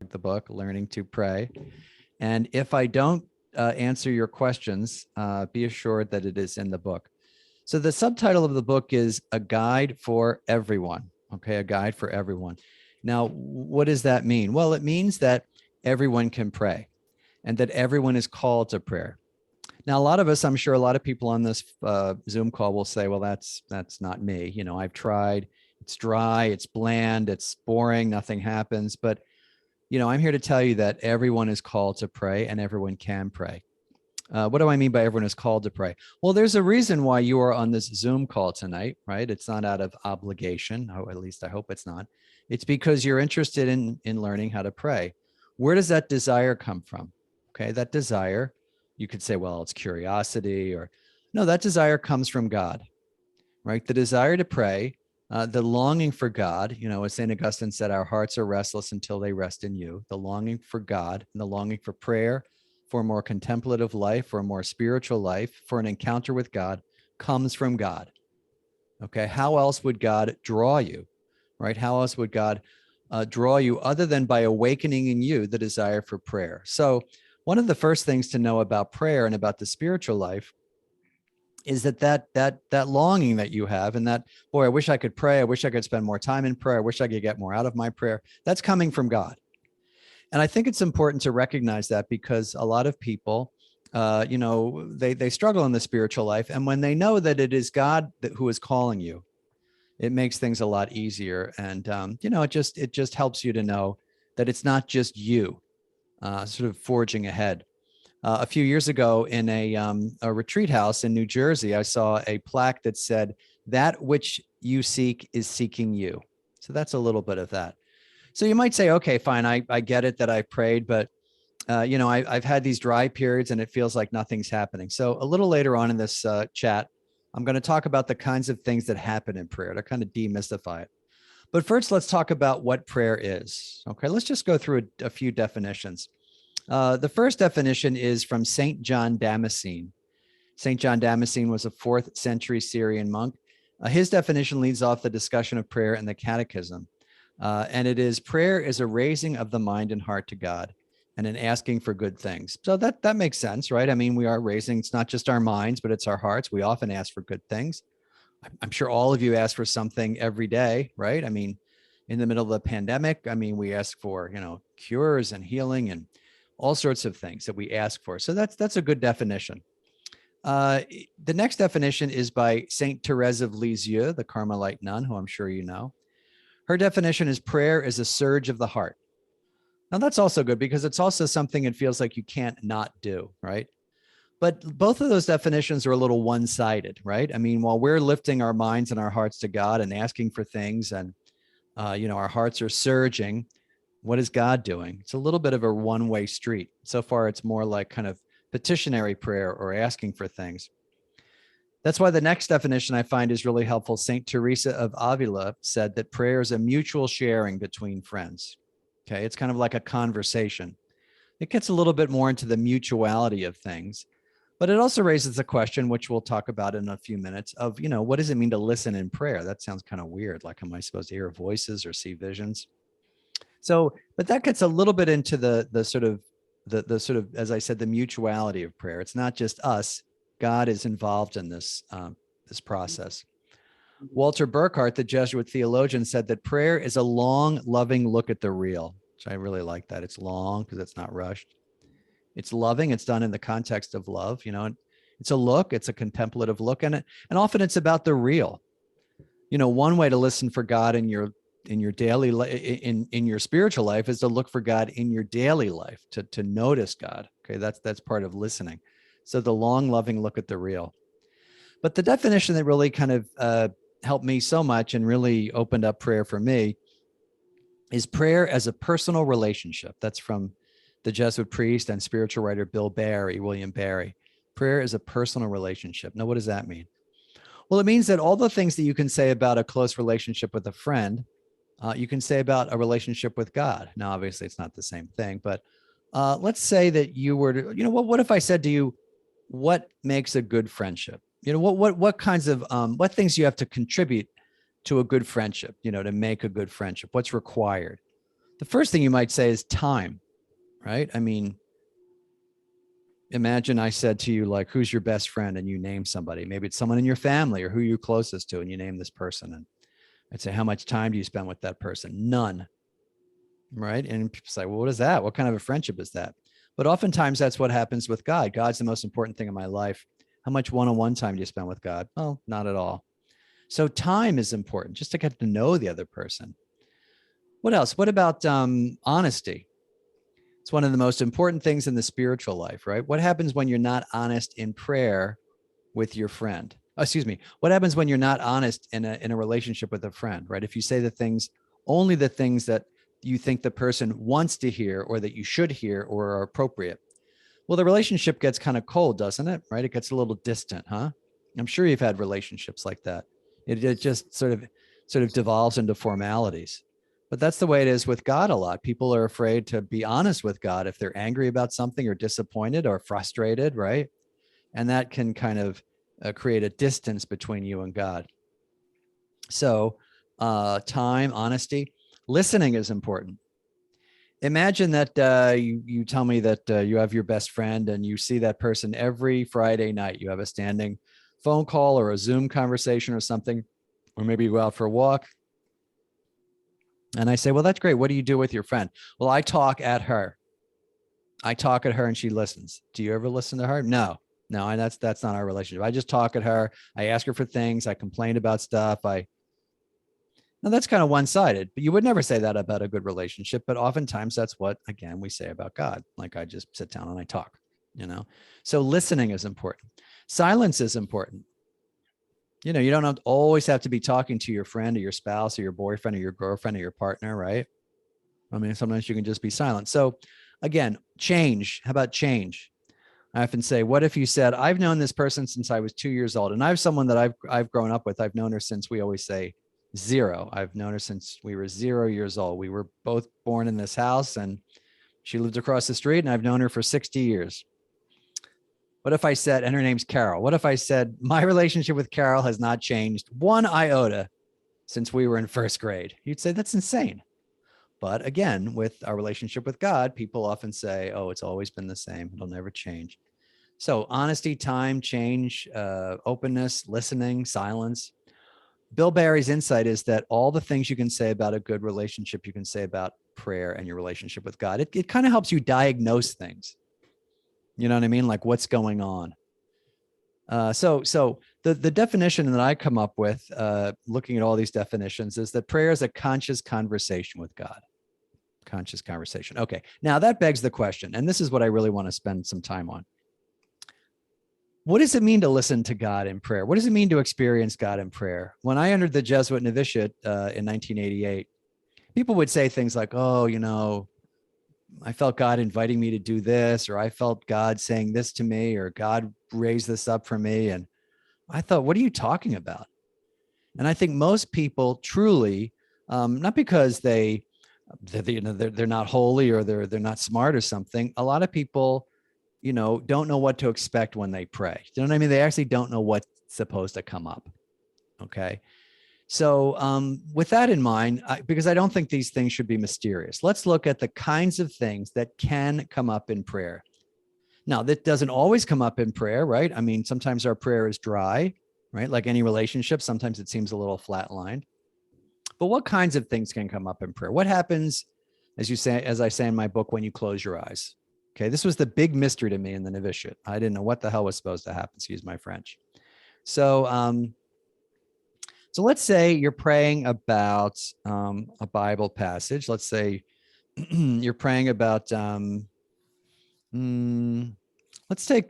the book, Learning to Pray. And if I don't answer your questions, be assured that it is in the book. So the subtitle of the book is A Guide for Everyone. Okay, a guide for everyone. Now, what does that mean? Well, it means that everyone can pray and that everyone is called to prayer. Now, a lot of us, I'm sure a lot of people on this Zoom call will say, well, that's not me. You know, I've tried. It's dry, it's bland, it's boring, nothing happens. But, you know, I'm here to tell you that everyone is called to pray and everyone can pray. What do I mean by everyone is called to pray? Well, there's a reason why you are on this Zoom call tonight, right? It's not out of obligation, or at least I hope it's not. It's because you're interested in learning how to pray. Where does that desire come from? Okay, that desire, you could say, well, it's curiosity, or no, that desire comes from God, right? The desire to pray, the longing for God, you know, as St. Augustine said, our hearts are restless until they rest in you. The longing for God and the longing for prayer, for a more contemplative life, for a more spiritual life, for an encounter with God comes from God. Okay, how else would God draw you, right? How else would God draw you other than by awakening in you the desire for prayer? So one of the first things to know about prayer and about the spiritual life is that longing that you have, and that, boy, I wish I could pray. I wish I could spend more time in prayer. I wish I could get more out of my prayer. That's coming from God. And I think it's important to recognize that, because a lot of people, you know, they struggle in the spiritual life. And when they know that it is God who is calling you, it makes things a lot easier. And, you know, it just helps you to know that it's not just you sort of forging ahead. A few years ago in a retreat house in New Jersey, I saw a plaque that said, "That which you seek is seeking you." So that's a little bit of that. So you might say, okay, fine, I get it that I prayed, but you know, I've had these dry periods and it feels like nothing's happening. So a little later on in this chat, I'm going to talk about the kinds of things that happen in prayer to kind of demystify it. But first, let's talk about what prayer is. Okay, let's just go through a few definitions. The first definition is from St. John Damascene. St. John Damascene was a 4th century Syrian monk. His definition leads off the discussion of prayer in the Catechism. And it is, prayer is a raising of the mind and heart to God and an asking for good things. So that makes sense, right? I mean, we are raising, it's not just our minds, but it's our hearts. We often ask for good things. I'm sure all of you ask for something every day, right? I mean, in the middle of the pandemic, I mean, we ask for, you know, cures and healing and all sorts of things that we ask for. So that's a good definition. The next definition is by Saint Therese of Lisieux, the Carmelite nun, who I'm sure you know. Her definition is, prayer is a surge of the heart. Now that's also good, because it's also something it feels like you can't not do, right? But both of those definitions are a little one-sided, right? I mean, while we're lifting our minds and our hearts to God and asking for things, and you know, our hearts are surging, what is God doing? It's a little bit of a one-way street. So far, it's more like kind of petitionary prayer or asking for things. That's why the next definition I find is really helpful. St. Teresa of Avila said that prayer is a mutual sharing between friends. Okay, it's kind of like a conversation. It gets a little bit more into the mutuality of things, but it also raises the question, which we'll talk about in a few minutes, of, you know, what does it mean to listen in prayer? That sounds kind of weird. Like, am I supposed to hear voices or see visions? So, but that gets a little bit into the sort of, as I said, the mutuality of prayer. It's not just us. God is involved in this process. Walter Burkhardt, the Jesuit theologian, said that prayer is a long, loving look at the real, which I really like that. It's long because it's not rushed. It's loving. It's done in the context of love. You know, it's a look. It's a contemplative look, and often it's about the real. You know, one way to listen for God in your daily in your spiritual life is to look for God in your daily life, to notice God. Okay, that's part of listening. So the long, loving look at the real. But the definition that really kind of helped me so much and really opened up prayer for me is prayer as a personal relationship. That's from the Jesuit priest and spiritual writer William Barry. Prayer is a personal relationship. Now, what does that mean? Well, it means that all the things that you can say about a close relationship with a friend, you can say about a relationship with God. Now, obviously, it's not the same thing, but let's say that you were to, you know, what if I said to you, what makes a good friendship? You know, what kinds of, what things you have to contribute to a good friendship, you know, to make a good friendship? What's required? The first thing you might say is time, right? I mean, imagine I said to you, like, who's your best friend? And you name somebody. Maybe it's someone in your family or who you're closest to, and you name this person. And I'd say, how much time do you spend with that person? None. Right. And people say, well, what is that? What kind of a friendship is that? But oftentimes that's what happens with God. God's the most important thing in my life. How much one-on-one time do you spend with God? Well, not at all. So time is important, just to get to know the other person. What else? What about honesty? It's one of the most important things in the spiritual life, right? What happens when you're not honest in prayer with your friend? Oh, excuse me. What happens when you're not honest in a relationship with a friend, right? If you say only the things that you think the person wants to hear or that you should hear or are appropriate, well, the relationship gets kind of cold, doesn't it? Right? It gets a little distant, huh? I'm sure you've had relationships like that. It just sort of devolves into formalities. But that's the way it is with God a lot. People are afraid to be honest with God if they're angry about something or disappointed or frustrated, right? And that can kind of create a distance between you and God. So time, honesty, listening is important. Imagine that you tell me that you have your best friend and you see that person every Friday night. You have a standing phone call or a Zoom conversation or something, or maybe you go out for a walk. And I say, well, that's great. What do you do with your friend? Well, I talk at her. I talk at her and she listens. Do you ever listen to her? No, that's not our relationship. I just talk at her. I ask her for things. I complain about stuff. Now that's kind of one-sided, but you would never say that about a good relationship. But oftentimes that's what, again, we say about God. Like, I just sit down and I talk, So listening is important. Silence is important. You don't always have to be talking to your friend or your spouse or your boyfriend or your girlfriend or your partner, right? I mean, sometimes you can just be silent. So again, change. How about change? I often say, what if you said, I've known this person since I was 2 years old, and I have someone that I've grown up with. I've known her since, we always say, zero. I've known her since we were 0 years old. We were both born in this house and she lived across the street, and I've known her for 60 years. What if I said, and her name's Carol, what if I said, my relationship with Carol has not changed one iota since we were in first grade? You'd say, that's insane. But again, with our relationship with God, people often say, oh, it's always been the same. It'll never change. So honesty, time, change, openness, listening, silence. Bill Barry's insight is that all the things you can say about a good relationship, you can say about prayer and your relationship with God. It kind of helps you diagnose things. You know what I mean? Like, what's going on? So the definition that I come up with, looking at all these definitions, is that prayer is a conscious conversation with God. Conscious conversation. Okay. Now that begs the question, and this is what I really want to spend some time on. What does it mean to listen to God in prayer? What does it mean to experience God in prayer? When I entered the Jesuit novitiate in 1988, people would say things like, oh, I felt God inviting me to do this, or I felt God saying this to me, or God raised this up for me. And I thought, what are you talking about? And I think most people truly, not because they're not holy or they're not smart or something. A lot of people, don't know what to expect when they pray. You know what I mean? They actually don't know what's supposed to come up. Okay. So with that in mind, because I don't think these things should be mysterious, let's look at the kinds of things that can come up in prayer. Now, that doesn't always come up in prayer, right? I mean, sometimes our prayer is dry, right? Like any relationship, sometimes it seems a little flatlined. But what kinds of things can come up in prayer? What happens, as I say in my book, when you close your eyes? Okay, this was the big mystery to me in the novitiate. I didn't know what the hell was supposed to happen, excuse my French. So let's say you're praying about a Bible passage. Let's say you're praying about, let's take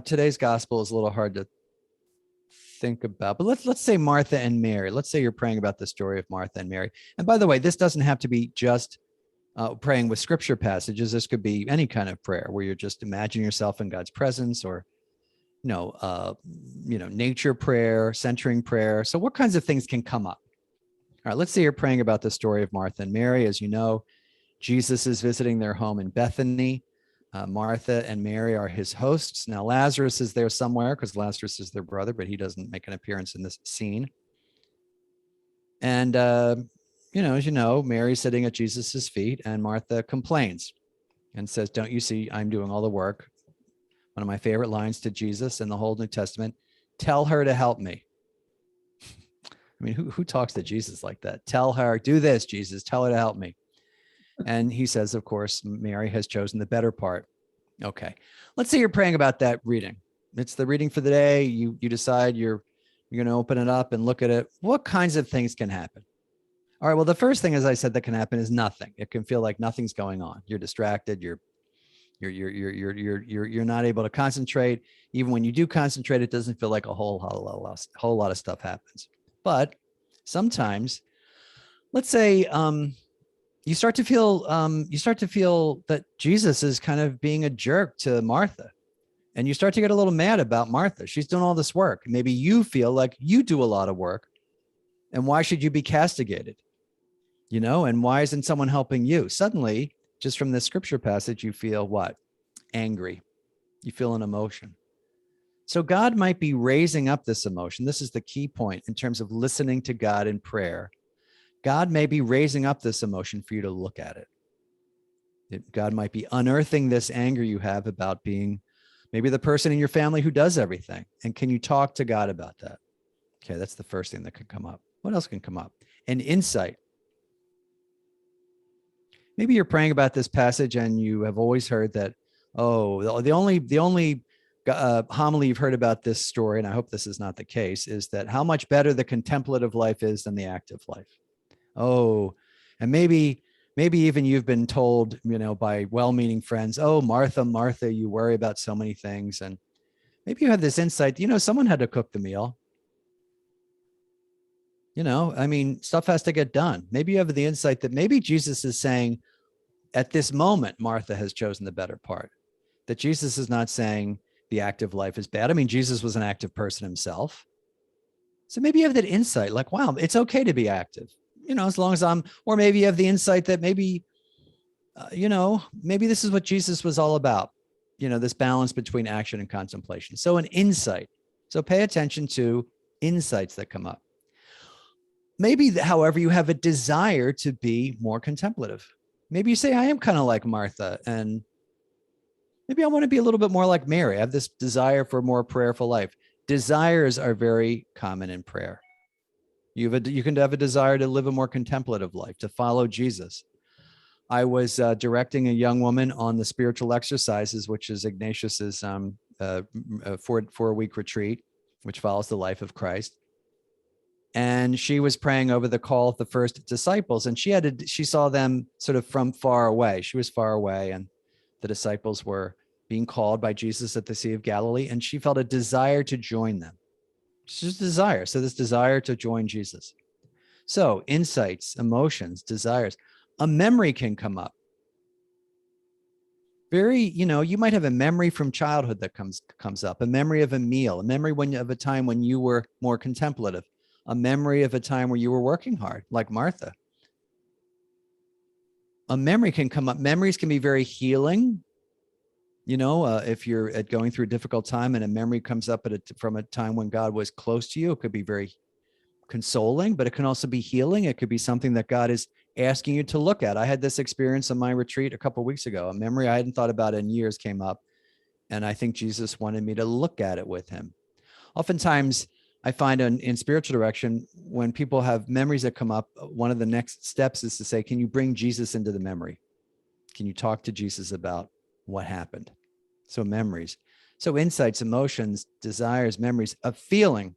today's gospel is a little hard to think about, but let's say Martha and Mary. Let's say you're praying about the story of Martha and Mary. And by the way, this doesn't have to be just praying with scripture passages. This could be any kind of prayer where you're just imagining yourself in God's presence, or nature prayer, centering prayer. So what kinds of things can come up? All right, let's say you're praying about the story of Martha and Mary. As you know, Jesus is visiting their home in Bethany. Martha and Mary are his hosts. Now, Lazarus is there somewhere because Lazarus is their brother, but he doesn't make an appearance in this scene. And, as you know, Mary's sitting at Jesus's feet and Martha complains and says, don't you see I'm doing all the work? One of my favorite lines to Jesus in the whole New Testament, tell her to help me. I mean, who talks to Jesus like that? Tell her, do this, Jesus, tell her to help me. And he says, of course, Mary has chosen the better part. Okay, let's say you're praying about that reading. It's the reading for the day. You decide you're going to open it up and look at it. What kinds of things can happen? All right, well, the first thing, as I said, that can happen is nothing. It can feel like nothing's going on. You're distracted. You're not able to concentrate. Even when you do concentrate, it doesn't feel like a whole lot of stuff happens. But sometimes, let's say you start to feel that Jesus is kind of being a jerk to Martha, and you start to get a little mad about Martha. She's doing all this work. Maybe you feel like you do a lot of work, and why should you be castigated? And why isn't someone helping you? Suddenly, just from this scripture passage, you feel what? Angry. You feel an emotion. So God might be raising up this emotion. This is the key point in terms of listening to God in prayer. God may be raising up this emotion for you to look at it. God might be unearthing this anger you have about being maybe the person in your family who does everything. And can you talk to God about that? Okay, that's the first thing that could come up. What else can come up? An insight. Maybe you're praying about this passage and you have always heard that, the only homily you've heard about this story, and I hope this is not the case, is that how much better the contemplative life is than the active life. Oh, and maybe even you've been told, by well-meaning friends, oh, Martha, Martha, you worry about so many things. And maybe you have this insight, someone had to cook the meal. Stuff has to get done. Maybe you have the insight that maybe Jesus is saying, at this moment, Martha has chosen the better part. That Jesus is not saying the active life is bad. Jesus was an active person himself. So maybe you have that insight, like, wow, it's okay to be active, as long as or maybe you have the insight that maybe, maybe this is what Jesus was all about, this balance between action and contemplation. So an insight. So pay attention to insights that come up. Maybe, however, you have a desire to be more contemplative. Maybe you say, I am kind of like Martha, and maybe I want to be a little bit more like Mary. I have this desire for a more prayerful life. Desires are very common in prayer. You can have a desire to live a more contemplative life, to follow Jesus. I was directing a young woman on the spiritual exercises, which is Ignatius's 4-week retreat, which follows the life of Christ. And she was praying over the call of the first disciples, and she saw them sort of from far away. She was far away, and the disciples were being called by Jesus at the Sea of Galilee, and she felt a desire to join them. Just a desire. So this desire to join Jesus. So insights, emotions, desires. A memory can come up. You might have a memory from childhood that comes up, a memory of a meal, a memory of a time when you were more contemplative, a memory of a time where you were working hard, like Martha. A memory can come up. Memories can be very healing. If you're going through a difficult time and a memory comes up from a time when God was close to you, it could be very consoling, but it can also be healing. It could be something that God is asking you to look at. I had this experience on my retreat a couple of weeks ago. A memory I hadn't thought about in years came up, and I think Jesus wanted me to look at it with him. Oftentimes, I find in spiritual direction, when people have memories that come up, one of the next steps is to say, can you bring Jesus into the memory? Can you talk to Jesus about what happened? So memories. So insights, emotions, desires, memories, a feeling.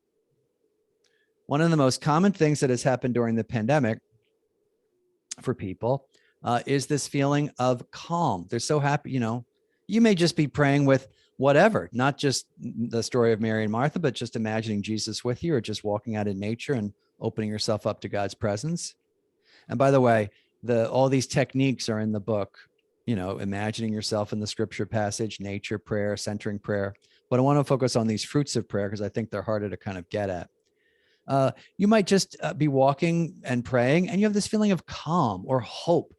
One of the most common things that has happened during the pandemic for people is this feeling of calm. They're so happy, you may just be praying with whatever, not just the story of Mary and Martha, but just imagining Jesus with you, or just walking out in nature and opening yourself up to God's presence. And by the way, all these techniques are in the book, imagining yourself in the scripture passage, nature prayer, centering prayer. But I want to focus on these fruits of prayer because I think they're harder to kind of get at. You might just be walking and praying, and you have this feeling of calm or hope.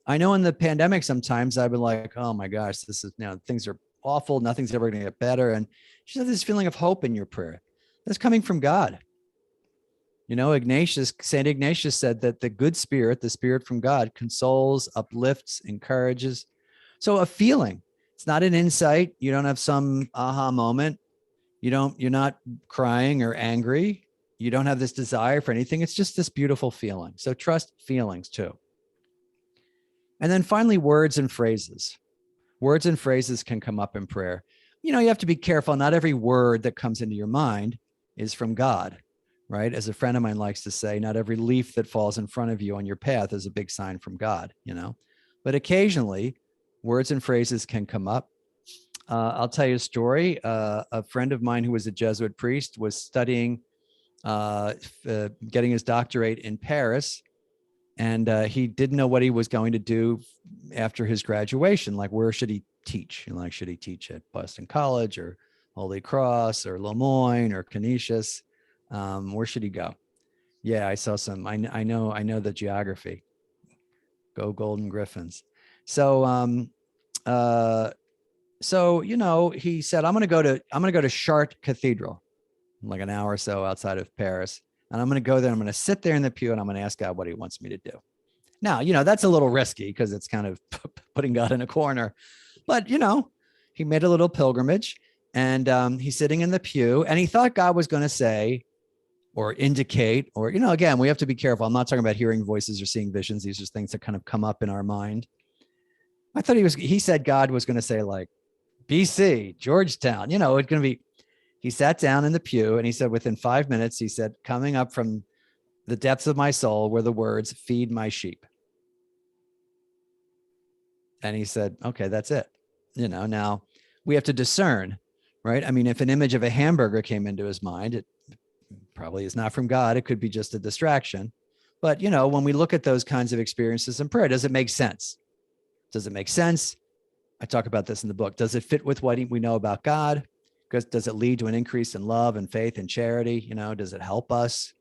I know in the pandemic, sometimes I've been like, oh my gosh, this is things are awful. Nothing's ever going to get better. And you have this feeling of hope in your prayer that's coming from God. You know, St. Ignatius said that the good spirit, the spirit from God, consoles, uplifts, encourages. So a feeling, it's not an insight. You don't have some aha moment. You're not crying or angry. You don't have this desire for anything. It's just this beautiful feeling. So trust feelings too. And then finally, words and phrases. Words and phrases can come up in prayer. You know, you have to be careful. Not every word that comes into your mind is from God, right? As a friend of mine likes to say, not every leaf that falls in front of you on your path is a big sign from God, you know? But occasionally, words and phrases can come up. I'll tell you a story. A friend of mine who was a Jesuit priest was studying, getting his doctorate in Paris. And he didn't know what he was going to do after his graduation. Like, where should he teach? And like, should he teach at Boston College or Holy Cross or Lemoyne or Canisius? Where should he go? Yeah, I saw some. I know the geography. Go Golden Griffins. So, you know, he said, I'm going to go to Chartres Cathedral, like an hour or so outside of Paris. And I'm going to go there. I'm going to sit there in the pew and I'm going to ask God what he wants me to do. Now, you know, that's a little risky because it's kind of putting God in a corner. But, you know, he made a little pilgrimage and he's sitting in the pew and he thought God was going to say or indicate, or, you know, again, we have to be careful. I'm not talking about hearing voices or seeing visions. These are things that kind of come up in our mind. I thought he said God was going to say like BC, Georgetown, you know, it's going to be. He sat down in the pew and he said, within 5 minutes, he said, coming up from the depths of my soul were the words, feed my sheep. And he said, okay, that's it. You know, now we have to discern, right? I mean, if an image of a hamburger came into his mind, it probably is not from God. It could be just a distraction. But, you know, when we look at those kinds of experiences in prayer, does it make sense? Does it make sense? I talk about this in the book. Does it fit with what we know about God? Does it lead to an increase in love and faith and charity? You know, does it help us?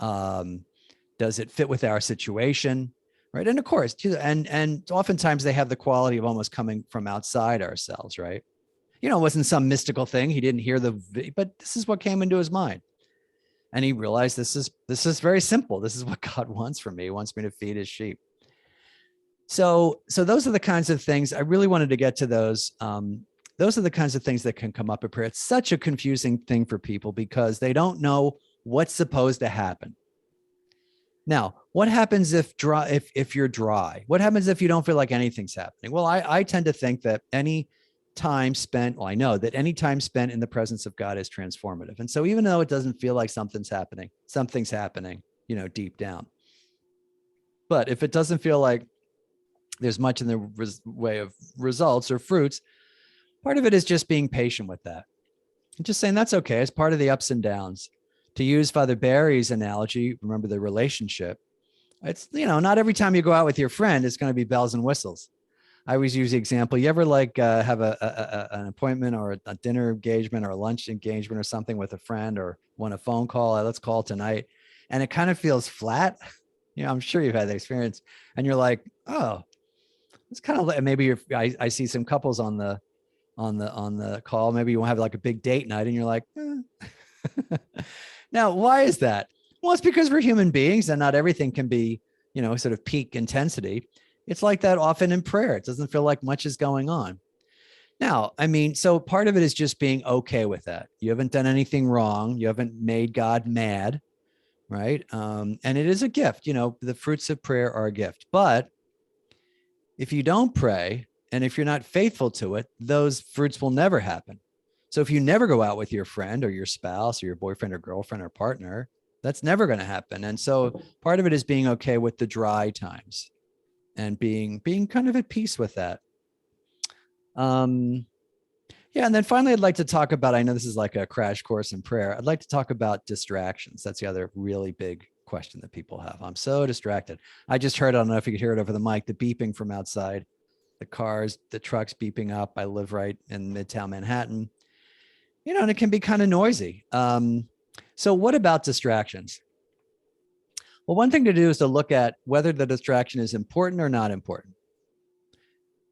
Does it fit with our situation? Right. And of course, and oftentimes they have the quality of almost coming from outside ourselves, right? You know, it wasn't some mystical thing. He didn't hear but this is what came into his mind. And he realized this is very simple. This is what God wants from me. He wants me to feed his sheep. So those are the kinds of things I really wanted to get to those. Those are the kinds of things that can come up in prayer. It's such a confusing thing for people because they don't know what's supposed to happen. Now, what happens if you're dry? What happens if you don't feel like anything's happening? Well, I tend to think that any time spent, I know that any time spent in the presence of God is transformative. And so even though it doesn't feel like something's happening, you know, deep down. But if it doesn't feel like there's much in the way of results or fruits, part of it is just being patient with that and just saying that's okay. It's part of the ups and downs. To use Father Barry's analogy, remember the relationship. It's, you know, not every time you go out with your friend, it's going to be bells and whistles. I always use the example. You ever like have an appointment or a dinner engagement or a lunch engagement or something with a friend, or want a phone call, let's call tonight. And it kind of feels flat. You know, I'm sure you've had that experience and you're like, oh, it's kind of, maybe I see some couples on the call. Maybe you want to have like a big date night and you're like, Now, why is that? Well, it's because we're human beings and not everything can be, you know, sort of peak intensity. It's like that often in prayer. It doesn't feel like much is going on. Now, I mean, so part of it is just being okay with that. You haven't done anything wrong. You haven't made God mad, right? And it is a gift. You know, the fruits of prayer are a gift. But if you don't pray, and if you're not faithful to it, those fruits will never happen. So if you never go out with your friend or your spouse or your boyfriend or girlfriend or partner, that's never going to happen. And so part of it is being okay with the dry times and being kind of at peace with that. Yeah. And then finally, I'd like to talk about, I know this is like a crash course in prayer. I'd like to talk about distractions. That's the other really big question that people have. I'm so distracted. I just heard, I don't know if you could hear it over the mic, the beeping from outside, the cars, the trucks beeping up. I live right in Midtown Manhattan, you know, and it can be kind of noisy. So what about distractions? Well, one thing to do is to look at whether the distraction is important or not important.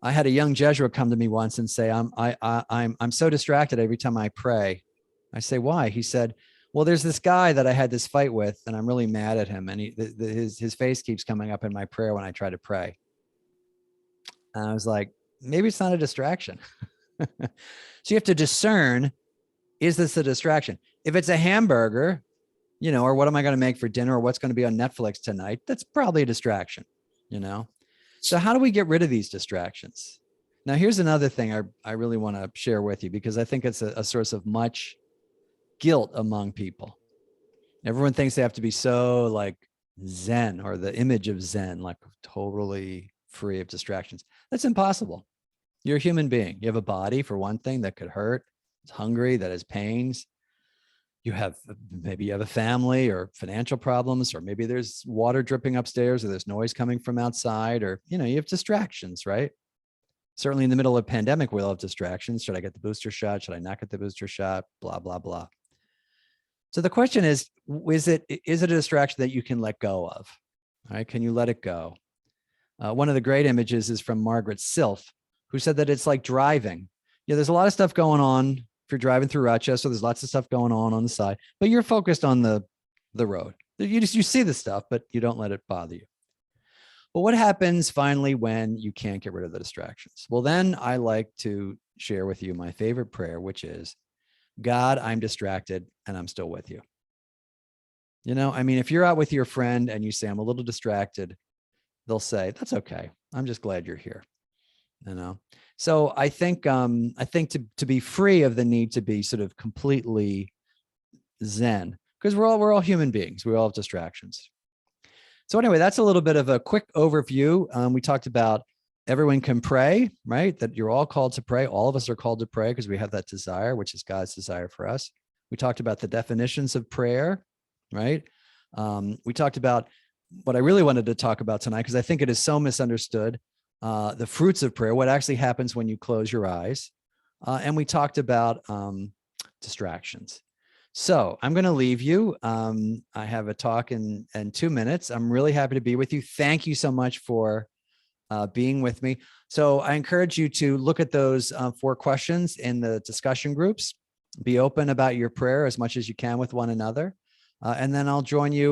I had a young Jesuit come to me once and say, I'm so distracted every time I pray. I say, why? He said, Well, there's this guy that I had this fight with, and I'm really mad at him. And his face keeps coming up in my prayer when I try to pray. And I was like, maybe it's not a distraction. So you have to discern, is this a distraction? If it's a hamburger, or what am I going to make for dinner, or what's going to be on Netflix tonight, that's probably a distraction, So how do we get rid of these distractions? Now, here's another thing I really want to share with you, because I think it's a source of much guilt among people. Everyone thinks they have to be so like Zen, or the image of Zen, like totally free of distractions. That's impossible. You're a human being. You have a body, for one thing, that could hurt. It's hungry, that has pains. Maybe you have a family or financial problems, or maybe there's water dripping upstairs, or there's noise coming from outside, or, you have distractions, right? Certainly in the middle of a pandemic, we'll have distractions. Should I get the booster shot? Should I not get the booster shot? Blah, blah, blah. So the question is it a distraction that you can let go of? All right. Can you let it go? One of the great images is from Margaret Silf, who said that it's like driving. There's a lot of stuff going on. If you're driving through Rochester, there's lots of stuff going on the side, but you're focused on the road. You see the stuff, but you don't let it bother you. But what happens finally when you can't get rid of the distractions? Well, then I like to share with you my favorite prayer, which is, God, I'm distracted and I'm still with you. If you're out with your friend and you say, I'm a little distracted, they'll say, that's okay. I'm just glad you're here. So I think to be free of the need to be sort of completely Zen, because we're all human beings. We all have distractions. So anyway, that's a little bit of a quick overview. We talked about everyone can pray, right? That you're all called to pray. All of us are called to pray because we have that desire, which is God's desire for us. We talked about the definitions of prayer, right? We talked about what I really wanted to talk about tonight, because I think it is so misunderstood, the fruits of prayer, what actually happens when you close your eyes. And we talked about distractions. So I'm going to leave you. I have a talk in 2 minutes. I'm really happy to be with you. Thank you so much for being with me. So I encourage you to look at those 4 questions in the discussion groups. Be open about your prayer as much as you can with one another. And then I'll join you